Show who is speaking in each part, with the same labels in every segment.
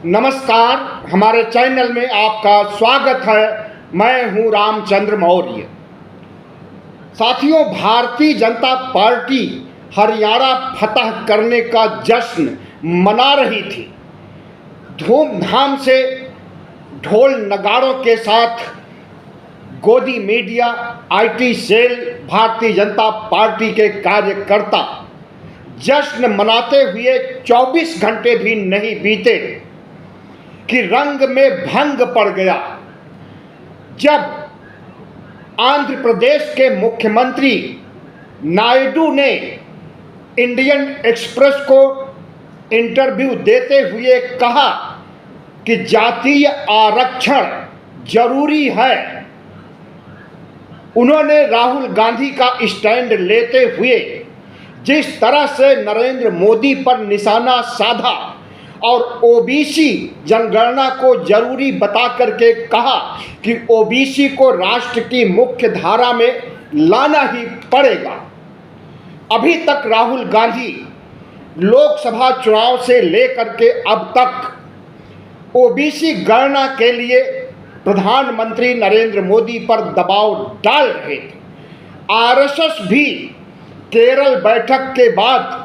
Speaker 1: नमस्कार, हमारे चैनल में आपका स्वागत है। मैं हूं रामचंद्र मौर्य। साथियों, भारतीय जनता पार्टी हरियाणा फतह करने का जश्न मना रही थी। धूमधाम से ढोल नगाड़ों के साथ गोदी media, IT cell, Bharatiya Janata party के कार्यकर्ता जश्न मनाते हुए 24 घंटे भी नहीं बीते कि रंग में भंग पड़ गया जब आंध्र प्रदेश के मुख्यमंत्री नायडू ने इंडियन एक्सप्रेस को इंटरव्यू देते हुए कहा कि जातीय आरक्षण जरूरी है। उन्होंने राहुल गांधी का स्टैंड लेते हुए जिस तरह से नरेंद्र मोदी पर निशाना साधा और ओबीसी जनगणना को जरूरी बता करके कहा कि ओबीसी को राष्ट्र की मुख्य धारा में लाना ही पड़ेगा। अभी तक राहुल गांधी लोकसभा चुनाव से लेकर के अब तक ओबीसी गणना के लिए प्रधानमंत्री नरेंद्र मोदी पर दबाव डाल रहे थे। आरएसएस भी केरल बैठक के बाद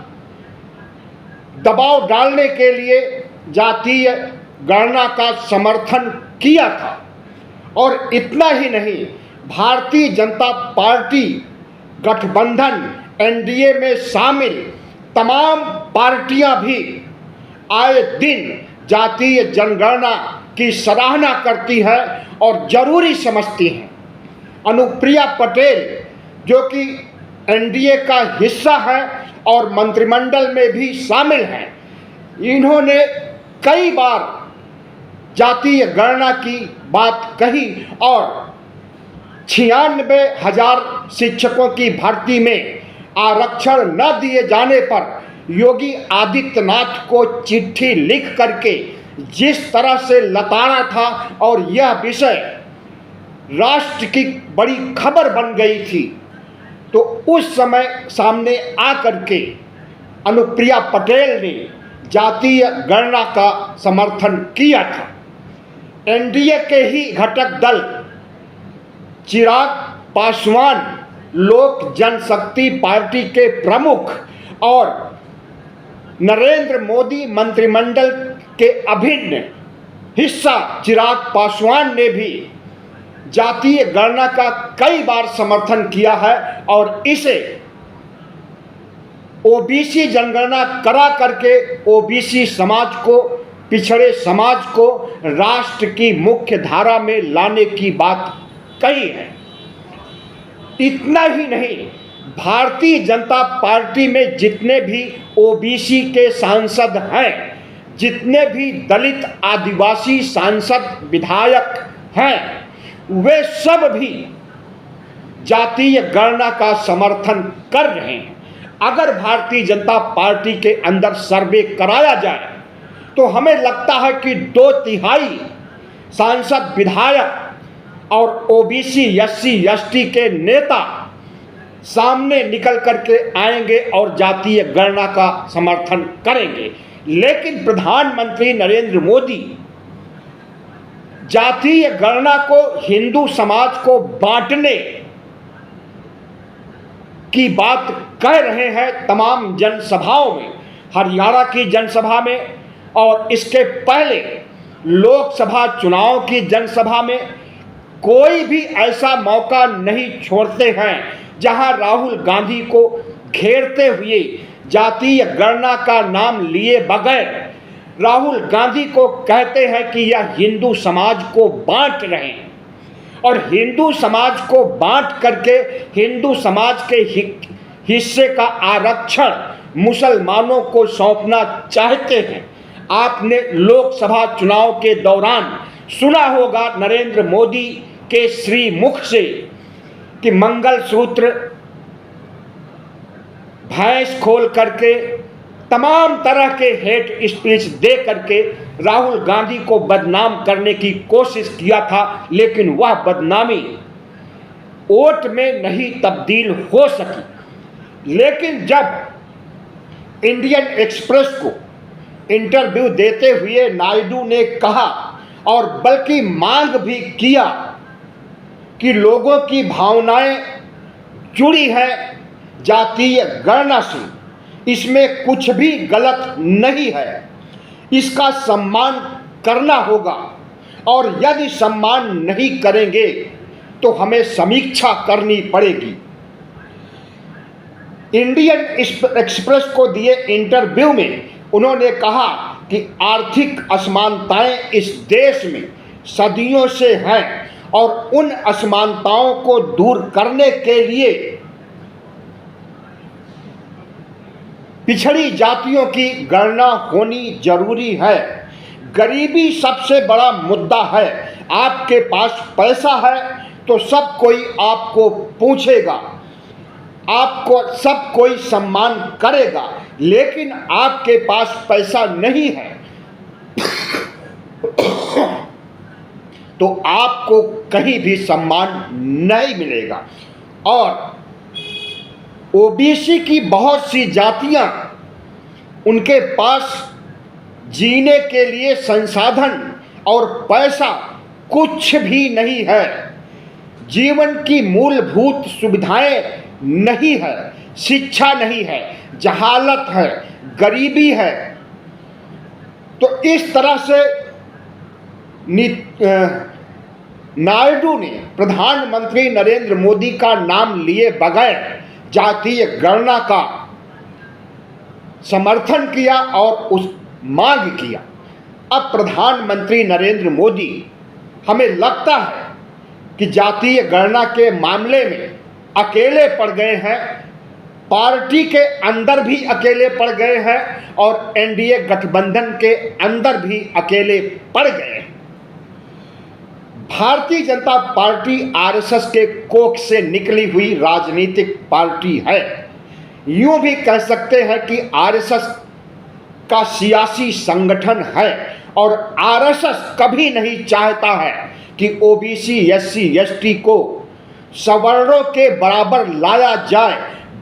Speaker 1: दबाव डालने के लिए जातीय गणना का समर्थन किया था। और इतना ही नहीं, भारतीय जनता पार्टी गठबंधन एनडीए में शामिल तमाम पार्टियां भी आए दिन जातीय जनगणना की सराहना करती है और जरूरी समझती हैं। अनुप्रिया पटेल, जो कि एनडीए का हिस्सा है और मंत्रिमंडल में भी शामिल हैं, इन्होंने कई बार जातीय गणना की बात कही और 96,000 शिक्षकों की भर्ती में आरक्षण न दिए जाने पर योगी आदित्यनाथ को चिट्ठी लिख करके जिस तरह से लताड़ा था और यह विषय राष्ट्र की बड़ी खबर बन गई थी, तो उस समय सामने आकर के अनुप्रिया पटेल ने जातीय गणना का समर्थन किया था। एनडीए के ही घटक दल चिराग पासवान लोक जनशक्ति पार्टी के प्रमुख और नरेंद्र मोदी मंत्रिमंडल के अभिन्न हिस्सा चिराग पासवान ने भी जातीय गणना का कई बार समर्थन किया है और इसे ओबीसी जनगणना करा करके ओबीसी समाज को, पिछड़े समाज को राष्ट्र की मुख्य धारा में लाने की बात कही है। इतना ही नहीं, भारतीय जनता पार्टी में जितने भी ओबीसी के सांसद हैं, जितने भी दलित आदिवासी सांसद विधायक हैं, वे सब भी जातीय गणना का समर्थन कर रहे हैं। अगर भारतीय जनता पार्टी के अंदर सर्वे कराया जाए तो हमें लगता है कि 2/3 सांसद, विधायक और ओबीसी, एससी, एसटी के नेता सामने निकल करके आएंगे और जातीय गणना का समर्थन करेंगे। लेकिन प्रधानमंत्री नरेंद्र मोदी जातीय गणना को हिंदू समाज को बांटने की बात कह रहे हैं तमाम जनसभाओं में, हरियाणा की जनसभा में और इसके पहले लोकसभा चुनाव की जनसभा में। कोई भी ऐसा मौका नहीं छोड़ते हैं जहां राहुल गांधी को घेरते हुए जातीय गणना का नाम लिए बगैर राहुल गांधी को कहते हैं कि यह हिंदू समाज को बांट रहे हैं और हिंदू समाज को बांट करके हिंदू समाज के हिस्से का आरक्षण मुसलमानों को सौंपना चाहते हैं। आपने लोकसभा चुनाव के दौरान सुना होगा नरेंद्र मोदी के श्रीमुख से कि मंगलसूत्र, भैंस खोल करके तमाम तरह के हेट स्पीच दे करके राहुल गांधी को बदनाम करने की कोशिश किया था, लेकिन वह बदनामी वोट में नहीं तब्दील हो सकी। लेकिन जब इंडियन एक्सप्रेस को इंटरव्यू देते हुए नायडू ने कहा और बल्कि मांग भी किया कि लोगों की भावनाएं जुड़ी हैं जातीय गणना से, इसमें कुछ भी गलत नहीं है, इसका सम्मान करना होगा और यदि सम्मान नहीं करेंगे तो हमें समीक्षा करनी पड़ेगी। इंडियन एक्सप्रेस को दिए इंटरव्यू में उन्होंने कहा कि आर्थिक असमानताएं इस देश में सदियों से हैं और उन असमानताओं को दूर करने के लिए पिछड़ी जातियों की गणना होनी जरूरी है। गरीबी सबसे बड़ा मुद्दा है। आपके पास पैसा है तो सब कोई आपको पूछेगा, आपको सब कोई सम्मान करेगा, लेकिन आपके पास पैसा नहीं है तो आपको कहीं भी सम्मान नहीं मिलेगा। और ओबीसी की बहुत सी जातियां, उनके पास जीने के लिए संसाधन और पैसा कुछ भी नहीं है, जीवन की मूलभूत सुविधाएं नहीं है, शिक्षा नहीं है, जहालत है, गरीबी है। तो इस तरह से नायडू ने प्रधानमंत्री नरेंद्र मोदी का नाम लिए बगैर जातीय गणना का समर्थन किया और उस मांग किया। अब प्रधानमंत्री नरेंद्र मोदी, हमें लगता है कि जातीय गणना के मामले में अकेले पड़ गए हैं, पार्टी के अंदर भी अकेले पड़ गए हैं और एनडीए गठबंधन के अंदर भी अकेले पड़ गए हैं। भारतीय जनता पार्टी आरएसएस के कोख से निकली हुई राजनीतिक पार्टी है। यूं भी कह सकते हैं कि आरएसएस का सियासी संगठन है और आरएसएस कभी नहीं चाहता है कि ओबीसी, एससी, एसटी को सवर्णों के बराबर लाया जाए,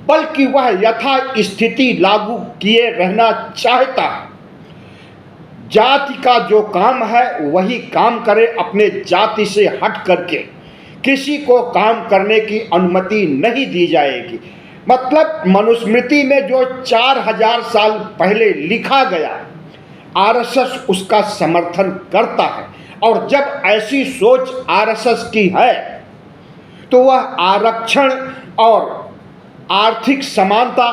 Speaker 1: बल्कि वह यथा स्थिति लागू किए रहना चाहता है। जाति का जो काम है वही काम करे, अपने जाति से हट करके किसी को काम करने की अनुमति नहीं दी जाएगी। मतलब मनुस्मृति में जो 4000 साल पहले लिखा गया, आरएसएस उसका समर्थन करता है। और जब ऐसी सोच आरएसएस की है तो वह आरक्षण और आर्थिक समानता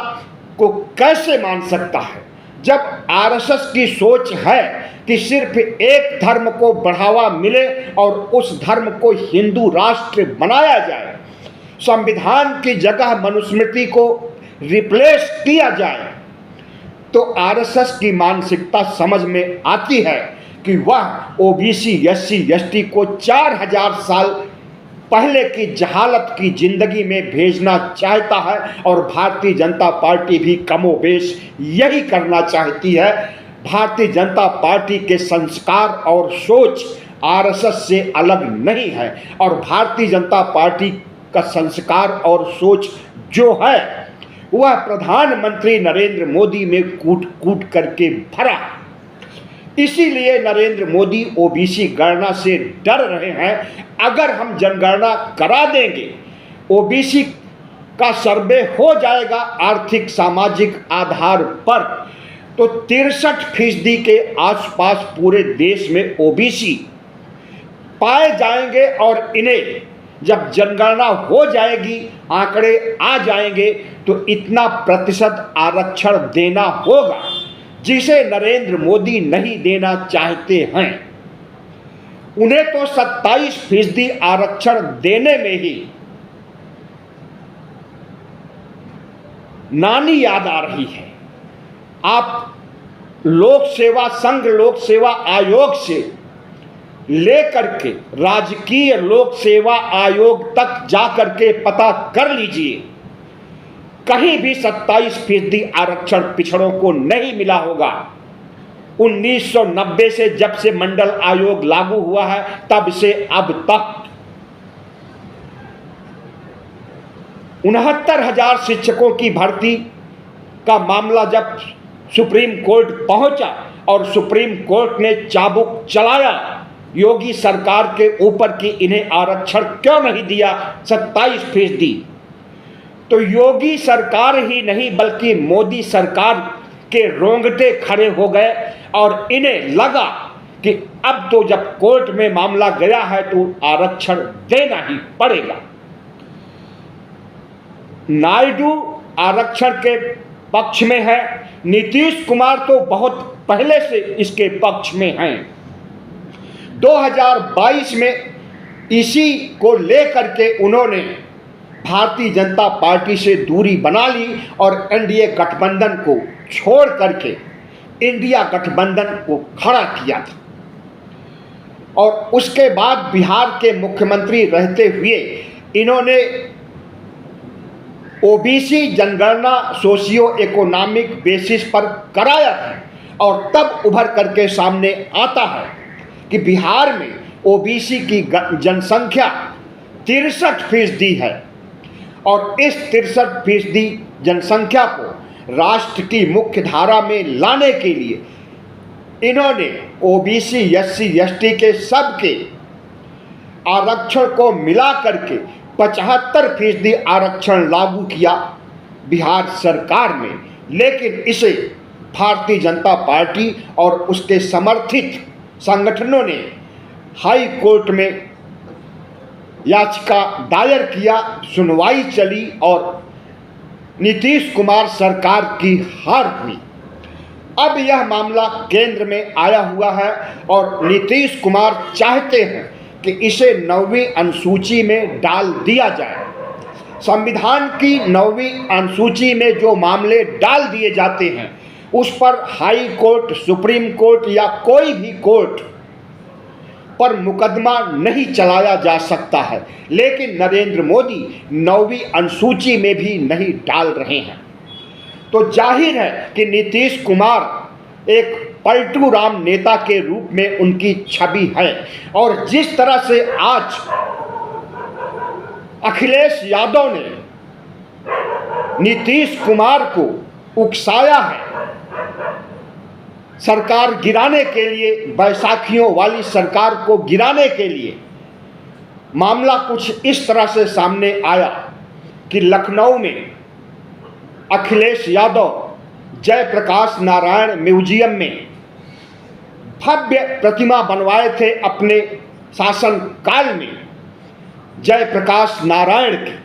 Speaker 1: को कैसे मान सकता है, जब आरएसएस की सोच है कि सिर्फ एक धर्म को बढ़ावा मिले और उस धर्म को हिंदू राष्ट्र बनाया जाए, संविधान की जगह मनुस्मृति को रिप्लेस किया जाए, तो आरएसएस की मानसिकता समझ में आती है कि वह ओबीसी, एससी, एसटी को 4000 साल पहले की जहालत की जिंदगी में भेजना चाहता है। और भारतीय जनता पार्टी भी कमोबेश यही करना चाहती है। भारतीय जनता पार्टी के संस्कार और सोच आरएसएस से अलग नहीं है और भारतीय जनता पार्टी का संस्कार और सोच जो है वह प्रधानमंत्री नरेंद्र मोदी में कूट कूट करके भरा। इसीलिए नरेंद्र मोदी ओबीसी गणना से डर रहे हैं। अगर हम जनगणना करा देंगे, ओबीसी का सर्वे हो जाएगा आर्थिक सामाजिक आधार पर, तो 63% के आसपास पूरे देश में ओबीसी पाए जाएंगे और इन्हें जब जनगणना हो जाएगी, आंकड़े आ जाएंगे, तो इतना प्रतिशत आरक्षण देना होगा जिसे नरेंद्र मोदी नहीं देना चाहते हैं। उन्हें तो 27% आरक्षण देने में ही नानी याद आ रही है। आप लोक सेवा संघ, लोक सेवा आयोग से लेकर के राजकीय लोक सेवा आयोग तक जाकर के पता कर लीजिए, कहीं भी 27% आरक्षण पिछड़ों को नहीं मिला होगा। 1990 से जब से मंडल आयोग लागू हुआ है तब से अब तक 69,000 शिक्षकों की भर्ती का मामला जब सुप्रीम कोर्ट पहुंचा और सुप्रीम कोर्ट ने चाबुक चलाया योगी सरकार के ऊपर कि इन्हें आरक्षण क्यों नहीं दिया 27%। तो योगी सरकार ही नहीं बल्कि मोदी सरकार के रोंगटे खड़े हो गए और इन्हें लगा कि अब तो जब कोर्ट में मामला गया है तो आरक्षण देना ही पड़ेगा। नायडू आरक्षण के पक्ष में है, नीतीश कुमार तो बहुत पहले से इसके पक्ष में हैं। 2022 में इसी को लेकर के उन्होंने भारतीय जनता पार्टी से दूरी बना ली और एनडीए गठबंधन को छोड़ करके इंडिया गठबंधन को खड़ा किया था। और उसके बाद बिहार के मुख्यमंत्री रहते हुए इन्होंने ओबीसी जनगणना सोशियो इकोनॉमिक बेसिस पर कराया था और तब उभर करके सामने आता है कि बिहार में ओबीसी की जनसंख्या 63% है और इस 63% जनसंख्या को राष्ट्र की मुख्य धारा में लाने के लिए इन्होंने ओबीसी एससी एसटी के सबके आरक्षण को मिला करके 75% आरक्षण लागू किया बिहार सरकार में। लेकिन इसे भारतीय जनता पार्टी और उसके समर्थित संगठनों ने हाई कोर्ट में याचिका दायर किया, सुनवाई चली और नीतीश कुमार सरकार की हार हुई। अब यह मामला केंद्र में आया हुआ है और नीतीश कुमार चाहते हैं कि इसे 9वीं अनुसूची में डाल दिया जाए। संविधान की 9वीं अनुसूची में जो मामले डाल दिए जाते हैं उस पर हाई कोर्ट, सुप्रीम कोर्ट या कोई भी कोर्ट पर मुकदमा नहीं चलाया जा सकता है, लेकिन नरेंद्र मोदी 9वीं अनुसूची में भी नहीं डाल रहे हैं। तो जाहिर है कि नीतीश कुमार एक पलटू राम नेता के रूप में उनकी छवि है और जिस तरह से आज अखिलेश यादव ने नीतीश कुमार को उकसाया है सरकार गिराने के लिए, बैसाखियों वाली सरकार को गिराने के लिए, मामला कुछ इस तरह से सामने आया कि लखनऊ में अखिलेश यादव जयप्रकाश नारायण म्यूजियम में भव्य प्रतिमा बनवाए थे अपने शासन काल में जयप्रकाश नारायण की,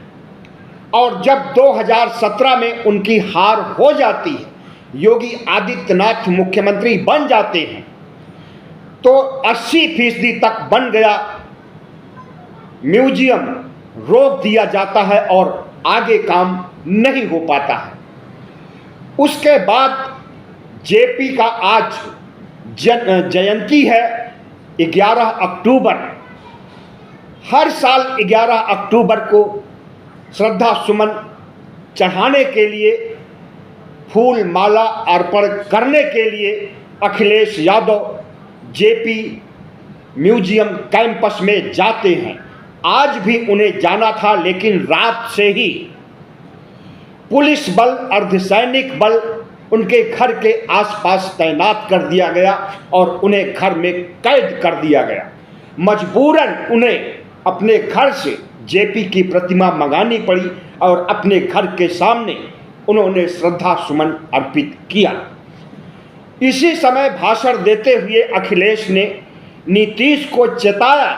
Speaker 1: और जब 2017 में उनकी हार हो जाती है, योगी आदित्यनाथ मुख्यमंत्री बन जाते हैं, तो 80% तक बन गया म्यूजियम, रोक दिया जाता है और आगे काम नहीं हो पाता है। उसके बाद जेपी का आज जयंती है 11 अक्टूबर। हर साल 11 अक्टूबर को श्रद्धा सुमन चढ़ाने के लिए, फूल माला अर्पण करने के लिए Akhilesh Yadav JP museum campus में जाते हैं। आज भी उन्हें जाना था, लेकिन रात से ही पुलिस बल, अर्धसैनिक बल उनके घर के आसपास तैनात कर दिया गया और उन्हें घर में कैद कर दिया गया। मजबूरन उन्हें अपने घर से जेपी की प्रतिमा मंगानी पड़ी और अपने घर के सामने उन्होंने श्रद्धा सुमन अर्पित किया। इसी समय भाषण देते हुए अखिलेश ने नीतीश को चेताया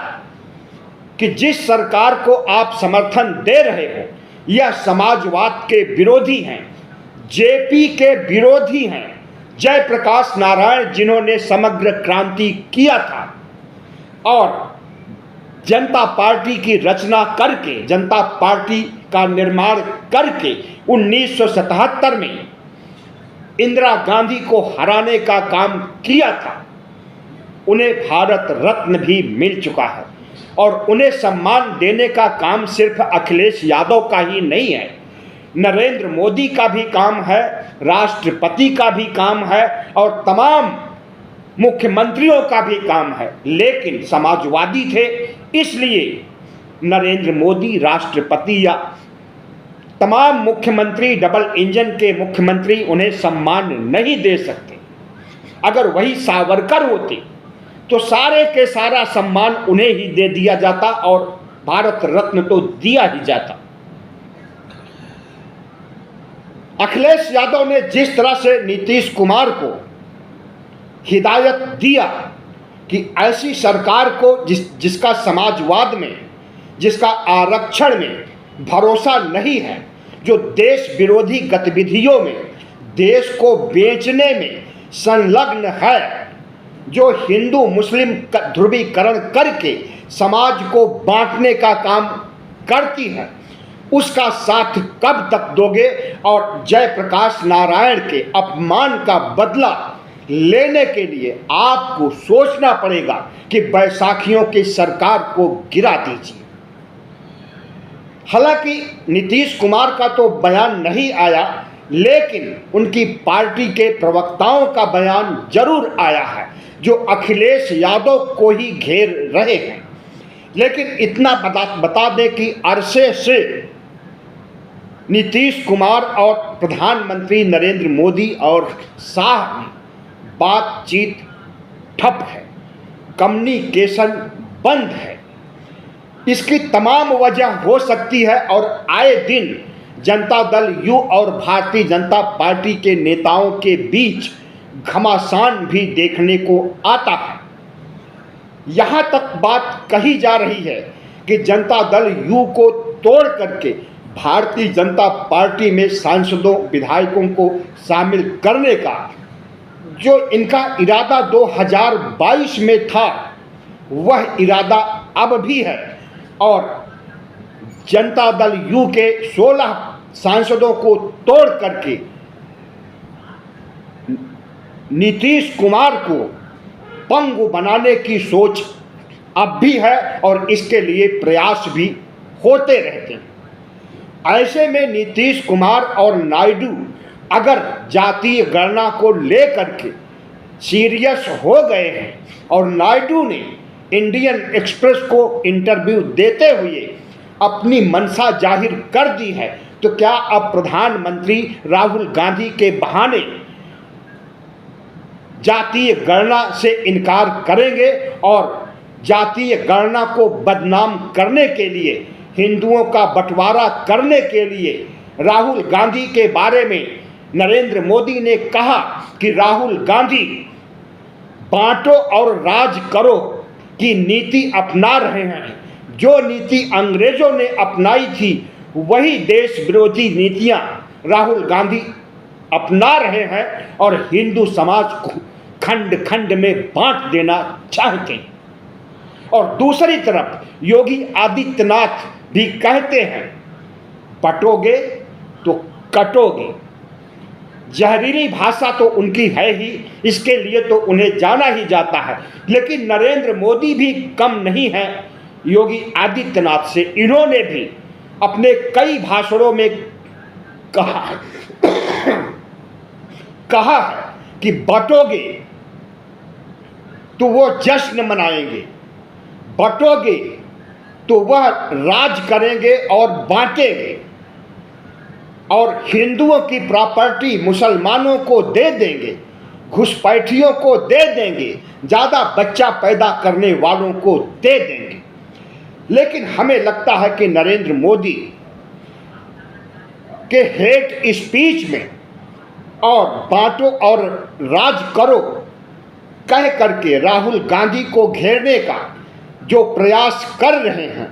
Speaker 1: कि जिस सरकार को आप समर्थन दे रहे हो यह समाजवाद के विरोधी हैं, जेपी के विरोधी हैं। जयप्रकाश नारायण जिन्होंने समग्र क्रांति किया था और जनता पार्टी की रचना करके, जनता पार्टी का निर्माण करके 1977 में इंदिरा गांधी को हराने का काम किया था, उन्हें भारत रत्न भी मिल चुका है और उन्हें सम्मान देने का काम सिर्फ अखिलेश यादव का ही नहीं है, नरेंद्र मोदी का भी काम है, राष्ट्रपति का भी काम है और तमाम मुख्यमंत्रियों का भी काम है। लेकिन समाजवादी थे, इसलिए नरेंद्र मोदी राष्ट्रपति या तमाम मुख्यमंत्री, डबल इंजन के मुख्यमंत्री उन्हें सम्मान नहीं दे सकते। अगर वही सावरकर होते तो सारे के सारा सम्मान उन्हें ही दे दिया जाता और भारत रत्न तो दिया ही जाता। अखिलेश यादव ने जिस तरह से नीतीश कुमार को हिदायत दिया कि ऐसी सरकार को जिसका समाजवाद में, जिसका आरक्षण में भरोसा नहीं है, जो देश विरोधी गतिविधियों में, देश को बेचने में संलग्न है, जो हिंदू मुस्लिम ध्रुवीकरण करके समाज को बांटने का काम करती है, उसका साथ कब तक दोगे? और जयप्रकाश नारायण के अपमान का बदला लेने के लिए आपको सोचना पड़ेगा कि बैसाखियों की सरकार को गिरा दीजिए। हालांकि नीतीश कुमार का तो बयान नहीं आया, लेकिन उनकी पार्टी के प्रवक्ताओं का बयान जरूर आया है, जो अखिलेश यादव को ही घेर रहे हैं। लेकिन इतना बता दें कि अरसे से नीतीश कुमार और प्रधानमंत्री नरेंद्र मोदी और शाह में बातचीत ठप है, कम्युनिकेशन बंद है। इसकी तमाम वजह हो सकती है और आए दिन जनता दल यू और भारतीय जनता पार्टी के नेताओं के बीच घमासान भी देखने को आता है। यहाँ तक बात कही जा रही है कि जनता दल यू को तोड़ करके भारतीय जनता पार्टी में सांसदों, विधायकों को शामिल करने का जो इनका इरादा 2022 में था, वह इरादा अब भी है और जनता दल यू के 16 सांसदों को तोड़ करके नीतीश कुमार को पंगु बनाने की सोच अब भी है और इसके लिए प्रयास भी होते रहते हैं। ऐसे में नीतीश कुमार और नायडू अगर जातीय गणना को लेकर के सीरियस हो गए हैं और नायडू ने इंडियन एक्सप्रेस को इंटरव्यू देते हुए अपनी मंशा जाहिर कर दी है, तो क्या अब प्रधानमंत्री राहुल गांधी के बहाने जातीय गणना से इनकार करेंगे और जातीय गणना को बदनाम करने के लिए, हिंदुओं का बंटवारा करने के लिए राहुल गांधी के बारे में नरेंद्र मोदी ने कहा कि राहुल गांधी बांटो और राज करो की नीति अपना रहे हैं। जो नीति अंग्रेजों ने अपनाई थी, वही देश विरोधी नीतियां राहुल गांधी अपना रहे हैं और हिंदू समाज को खंड खंड में बांट देना चाहते हैं। और दूसरी तरफ योगी आदित्यनाथ भी कहते हैं, बटोगे तो कटोगे। जहरीली भाषा तो उनकी है ही, इसके लिए तो उन्हें जाना ही जाता है। लेकिन नरेंद्र मोदी भी कम नहीं है योगी आदित्यनाथ से। इन्होंने भी अपने कई भाषणों में कहा है कि बटोगे तो वो जश्न मनाएंगे, बटोगे तो वह राज करेंगे और बांटेंगे और हिंदुओं की प्रॉपर्टी मुसलमानों को दे देंगे, घुसपैठियों को दे देंगे, ज़्यादा बच्चा पैदा करने वालों को दे देंगे। लेकिन हमें लगता है कि नरेंद्र मोदी के हेट स्पीच में और बांटो और राज करो कह करके राहुल गांधी को घेरने का जो प्रयास कर रहे हैं,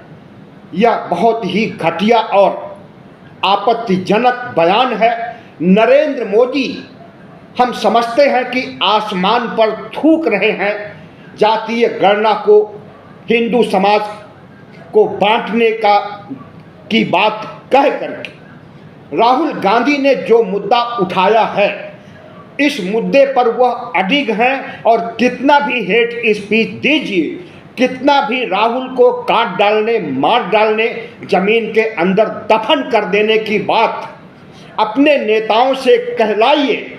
Speaker 1: यह बहुत ही घटिया और आपत्तिजनक बयान है। नरेंद्र मोदी, हम समझते हैं कि आसमान पर थूक रहे हैं जातीय गणना को, हिंदू समाज को बांटने की बात कह करके। राहुल गांधी ने जो मुद्दा उठाया है, इस मुद्दे पर वह अडिग हैं और कितना भी हेट स्पीच दीजिए, कितना भी राहुल को काट डालने, मार डालने, जमीन के अंदर दफन कर देने की बात अपने नेताओं से कहलाइए,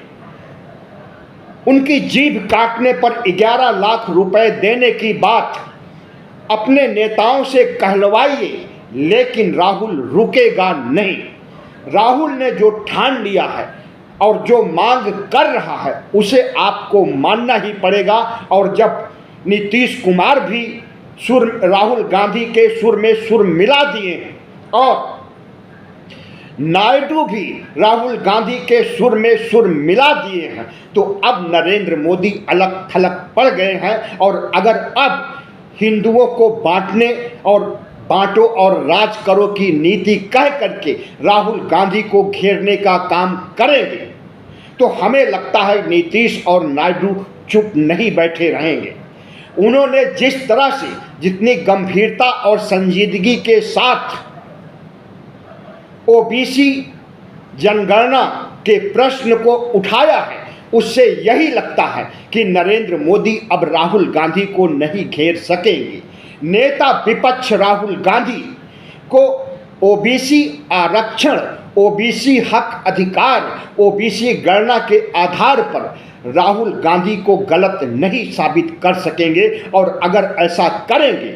Speaker 1: उनकी जीभ काटने पर 11 लाख रुपए देने की बात अपने नेताओं से कहलवाइए, लेकिन राहुल रुकेगा नहीं। राहुल ने जो ठान लिया है, और जो मांग कर रहा है उसे आपको मानना ही पड़ेगा। और जब नीतीश कुमार भी राहुल गांधी के सुर में सुर मिला दिए और नायडू भी राहुल गांधी के सुर में सुर मिला दिए हैं, तो अब नरेंद्र मोदी अलग थलग पड़ गए हैं। और अगर अब हिंदुओं को बांटो और राज करो की नीति कह करके राहुल गांधी को घेरने का काम करेंगे, तो हमें लगता है नीतीश और नायडू चुप नहीं बैठे रहेंगे। उन्होंने जिस तरह से, जितनी गंभीरता और संजीदगी के साथ ओबीसी जनगणना के प्रश्न को उठाया है, उससे यही लगता है कि नरेंद्र मोदी अब राहुल गांधी को नहीं घेर सकेंगे। नेता विपक्ष राहुल गांधी को ओबीसी आरक्षण, ओबीसी हक अधिकार, ओबीसी गणना के आधार पर राहुल गांधी को गलत नहीं साबित कर सकेंगे। और अगर ऐसा करेंगे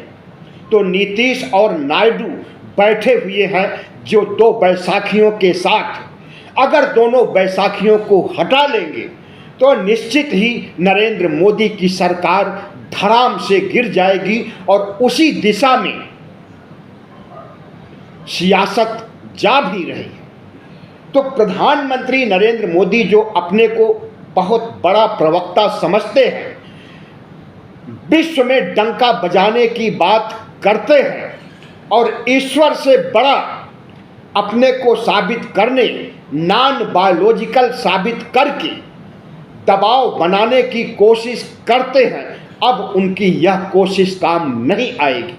Speaker 1: तो नीतीश और नायडू बैठे हुए हैं जो दो बैसाखियों के साथ, अगर दोनों बैसाखियों को हटा लेंगे तो निश्चित ही नरेंद्र मोदी की सरकार धड़ाम से गिर जाएगी और उसी दिशा में सियासत जा भी रही है। तो प्रधानमंत्री नरेंद्र मोदी जो अपने को बहुत बड़ा प्रवक्ता समझते हैं, विश्व में डंका बजाने की बात करते हैं और ईश्वर से बड़ा अपने को साबित करने, नॉन बायोलॉजिकल साबित करके दबाव बनाने की कोशिश करते हैं, अब उनकी यह कोशिश काम नहीं आएगी।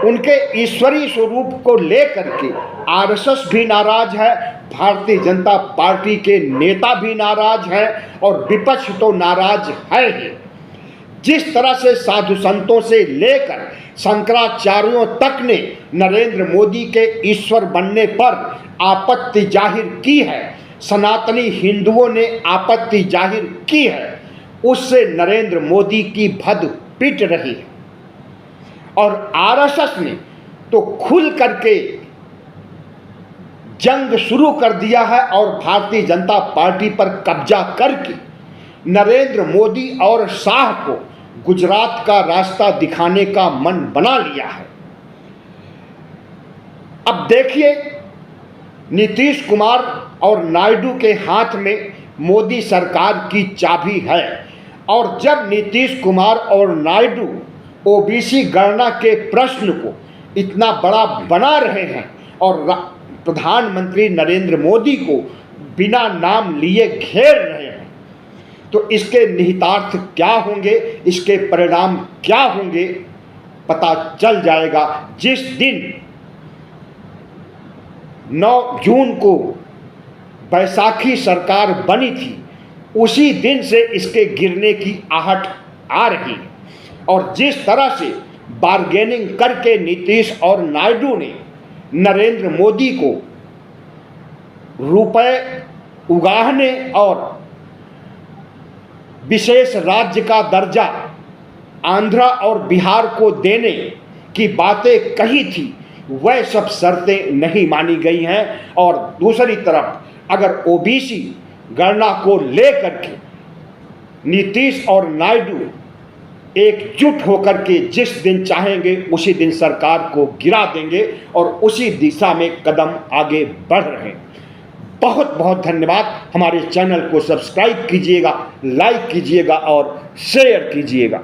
Speaker 1: उनके ईश्वरीय स्वरूप को लेकर के आरएसएस भी नाराज है, भारतीय जनता पार्टी के नेता भी नाराज हैं और विपक्ष तो नाराज है ही। जिस तरह से साधु संतों से लेकर शंकराचार्यों तक ने नरेंद्र मोदी के ईश्वर बनने पर आपत्ति जाहिर की है, सनातनी हिंदुओं ने आपत्ति जाहिर की है, उससे नरेंद्र मोदी की भद पिट रही है। और आरएसएस ने तो खुल करके जंग शुरू कर दिया है और भारतीय जनता पार्टी पर कब्जा करके नरेंद्र मोदी और शाह को गुजरात का रास्ता दिखाने का मन बना लिया है। अब देखिए, नीतीश कुमार और नायडू के हाथ में मोदी सरकार की चाबी है और जब नीतीश कुमार और नायडू ओबीसी गणना के प्रश्न को इतना बड़ा बना रहे हैं और प्रधानमंत्री नरेंद्र मोदी को बिना नाम लिए घेर रहे हैं, तो इसके निहितार्थ क्या होंगे, इसके परिणाम क्या होंगे, पता चल जाएगा। जिस दिन 9 जून को बैसाखी सरकार बनी थी, उसी दिन से इसके गिरने की आहट आ रही है। और जिस तरह से बार्गेनिंग करके नीतीश और नायडू ने नरेंद्र मोदी को रुपए उगाहने और विशेष राज्य का दर्जा आंध्रा और बिहार को देने की बातें कही थी, वह सब शर्तें नहीं मानी गई हैं। और दूसरी तरफ अगर ओबीसी गणना को लेकर के नीतीश और नायडू एकजुट होकर के जिस दिन चाहेंगे उसी दिन सरकार को गिरा देंगे और उसी दिशा में कदम आगे बढ़ रहे हैं। बहुत बहुत धन्यवाद। हमारे चैनल को सब्सक्राइब कीजिएगा, लाइक कीजिएगा और शेयर कीजिएगा।